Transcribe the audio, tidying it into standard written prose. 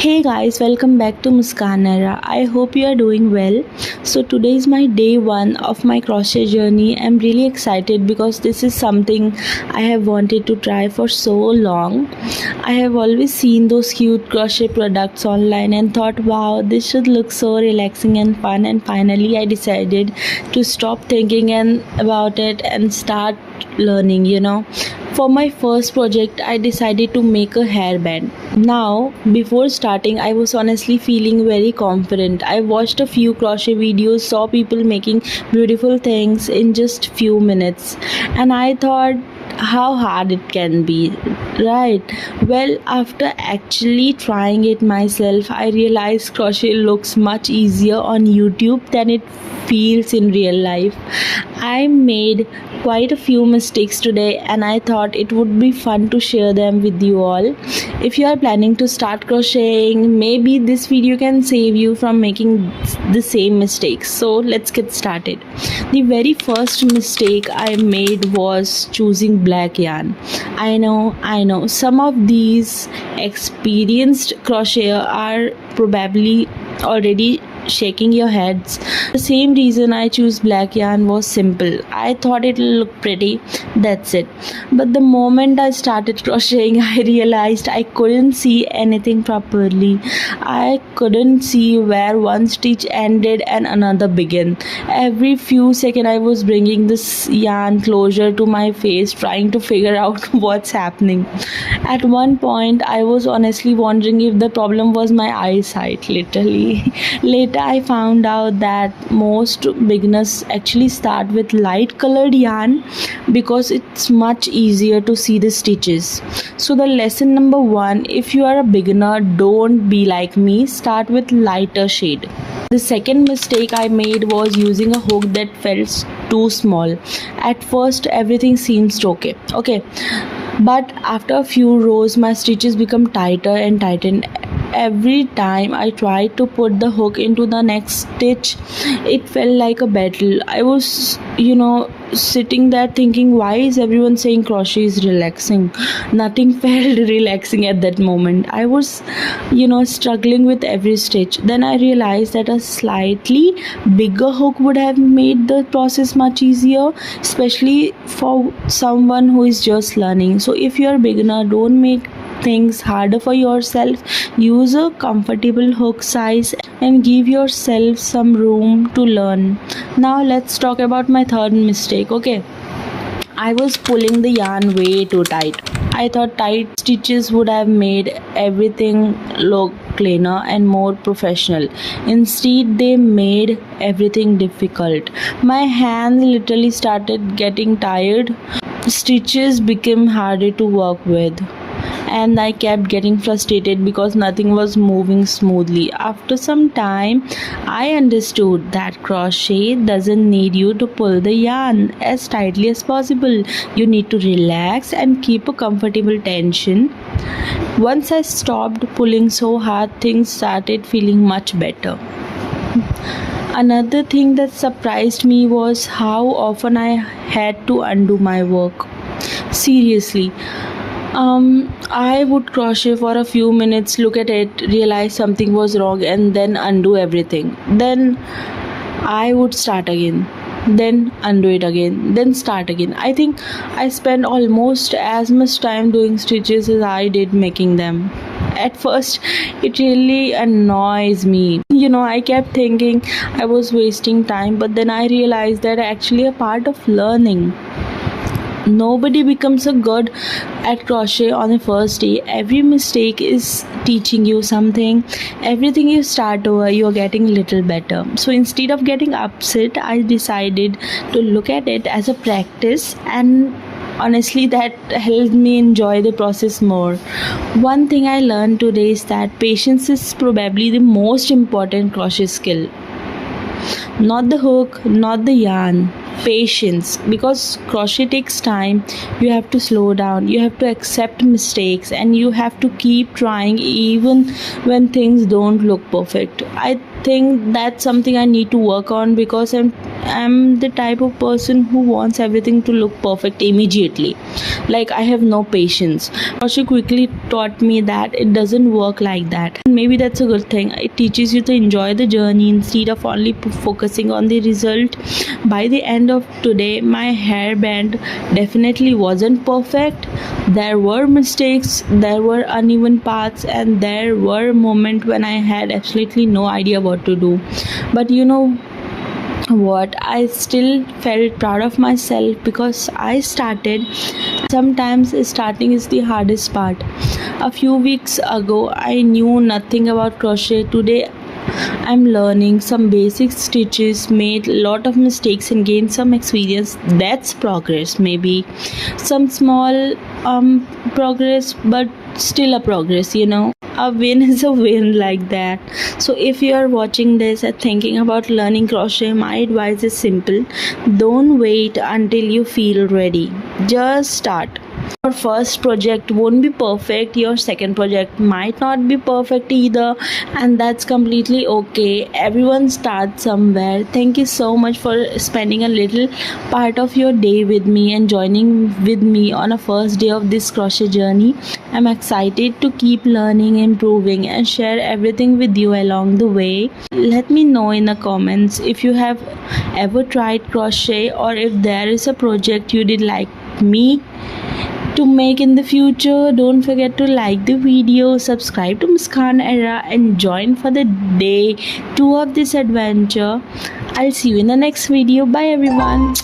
Hey guys, welcome back to Muskan Era. I hope you are doing well. So today is my day 1 of my crochet journey. I'm really excited because this is something I have wanted to try for so long. I have always seen those cute crochet products online and thought, wow, this should look so relaxing and fun, and finally I decided to stop thinking about it and start learning. For my first project, I decided to make a hairband. Now, before starting, I was honestly feeling very confident. I watched a few crochet videos, saw people making beautiful things in just few minutes, and I thought how hard it can be, right? Well, after actually trying it myself, I realized crochet looks much easier on YouTube than it feels in real life. I made quite a few mistakes today, and I thought it would be fun to share them with you all. If you are planning to start crocheting, maybe this video can save you from making the same mistakes. So let's get started. The very first mistake I made was choosing black yarn. I know some of these experienced crocheters are probably already shaking your heads. The same reason I choose black yarn was simple. I thought it'll look pretty, that's it. But the moment I started crocheting, I realized I couldn't see anything properly. I couldn't see where one stitch ended and another began. Every few seconds I was bringing this yarn closer to my face, trying to figure out what's happening. At one point I was honestly wondering if the problem was my eyesight, literally. Later I found out that most beginners actually start with light colored yarn because it's much easier to see the stitches. So the lesson number 1, if you are a beginner, don't be like me, start with lighter shade. The second mistake I made was using a hook that felt too small. At first everything seems okay, but after a few rows my stitches become tighter and tightened. Every time I tried to put the hook into the next stitch, it felt like a battle. I was, sitting there thinking, why is everyone saying crochet is relaxing? Nothing felt relaxing at that moment. I was, struggling with every stitch. Then I realized that a slightly bigger hook would have made the process much easier, especially for someone who is just learning. So if you are a beginner, don't make things harder for yourself. Use a comfortable hook size and give yourself some room to learn. Now let's talk about my third mistake. I was pulling the yarn way too tight. I thought tight stitches would have made everything look cleaner and more professional. Instead, they made everything difficult. My hands literally started getting tired. Stitches became harder to work with, and I kept getting frustrated because nothing was moving smoothly. After some time, I understood that crochet doesn't need you to pull the yarn as tightly as possible. You need to relax and keep a comfortable tension. Once I stopped pulling so hard, things started feeling much better. Another thing that surprised me was how often I had to undo my work. Seriously, I would crochet for a few minutes, look at it, realize something was wrong, and then undo everything. Then I would start again, then undo it again, then start again. I think I spent almost as much time doing stitches as I did making them. At first, it really annoys me. I kept thinking I was wasting time, but then I realized that actually a part of learning. Nobody becomes a good at crochet on the first day. Every mistake is teaching you something. Everything you start over, you're getting a little better. So instead of getting upset, I decided to look at it as a practice, and honestly that helped me enjoy the process more. One thing I learned today is that patience is probably the most important crochet skill. Not the hook, not the yarn, patience. Because crochet takes time, you have to slow down, you have to accept mistakes, and you have to keep trying even when things don't look perfect. I think that's something I need to work on because am the type of person who wants everything to look perfect immediately. Like, I have no patience. Crochet quickly taught me that it doesn't work like that. And maybe that's a good thing. It teaches you to enjoy the journey instead of only focusing on the result. By the end of today, my hairband definitely wasn't perfect. There were mistakes, there were uneven paths, and there were moments when I had absolutely no idea what to do. But you know what, I still felt proud of myself because I started. Sometimes starting is the hardest part. A few weeks ago I knew nothing about crochet. Today I'm learning some basic stitches, made a lot of mistakes and gained some experience. That's progress. Maybe some small progress, but still a progress, you know. A win is a win, like that. So if you are watching this and thinking about learning crochet, my advice is simple. Don't wait until you feel ready. Just start. Your first project won't be perfect, your second project might not be perfect either, and that's completely okay. Everyone starts somewhere. Thank you so much for spending a little part of your day with me and joining with me on a first day of this crochet journey. I'm excited to keep learning, improving, and share everything with you along the way. Let me know in the comments if you have ever tried crochet, or if there is a project you did like me to make in the future. Don't forget to like the video, subscribe to Muskan Era, and join for the day 2 of this adventure. I'll see you in the next video. Bye everyone.